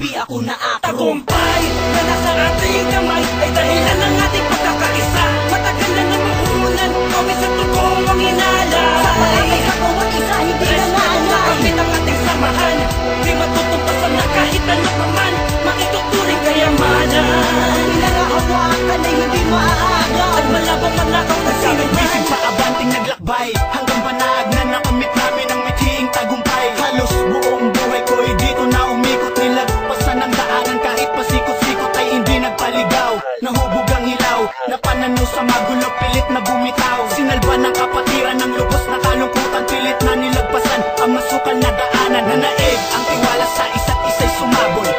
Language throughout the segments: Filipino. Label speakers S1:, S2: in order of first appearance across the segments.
S1: di ako naakro.
S2: Tagumpay na nasa ating kamay ay dahilan ng ating pagkakaisa. Matagal na namuhunan, kami sa tugong ang inalay.
S1: Sa palagay sa bawat isa, hindi na nalay.
S2: Kapit ang ating samahan, di matutumpasan na kahit ano pa man. Makituturing kayamanan.
S1: Pinangahawakan ay hindi maaagaw.
S2: At malabang manakaw na sino man.
S3: Bisig pa abanting naglakbay, hanggang panag na nakamit namin ang mithiing tagumpay. Halos buong buhay ko ay dito na umikot. Nilagpasan ng daanan kahit pasikot-sikot ay hindi nagpaligaw. Nahubog ang ilaw, napananaw sa magulo, pilit na bumitaw. Sinalba ng kapatiran ng lubos na kalungkutan, pilit na nilagpasan ang masukal na daanan. Nanaig ang tiwala sa isa't isa'y sumabol.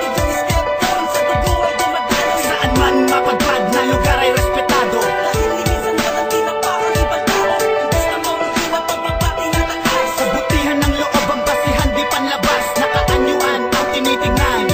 S3: Saan man mapadpad na lugar ay respetado. Sa butihan ng loob ang basihan, di panlabas. Nakaanyuan ang tinitingnan.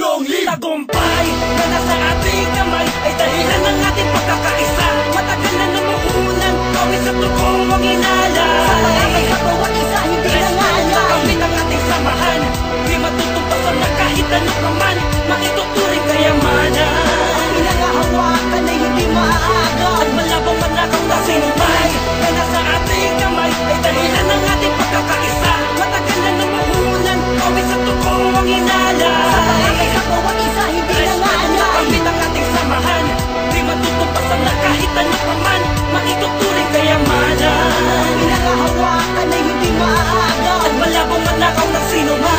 S2: Long live! Tagumpay na nasa ating kamay ay dahilan ng ating pagkakaisa. Matagal na namuhunan, kami sa tugong ang inalay.
S1: Sa palagay sa bawat isa, hindi na nalay.
S2: Kapit ang ating samahan, di matutumpasan na kahit ano pa man. Makituturing kayamanan.
S1: Pinangahawakan ay hindi maaagaw.
S2: At malabang manakaw na sinumay na nasa ating kamay ay dahilan ng ating pagkakaisa. Matagal na namuhunan, kami sa tugong ang inalay.
S1: Sa palagay sa bawat isa, hindi na nalay.
S2: Kapit ang ating samahan, di matutumpasan na kahit ano pa man. Makituturing kayamanan.
S1: Pinangahawakan ay hindi maaagaw.
S2: At malabang manakaw ng sino man.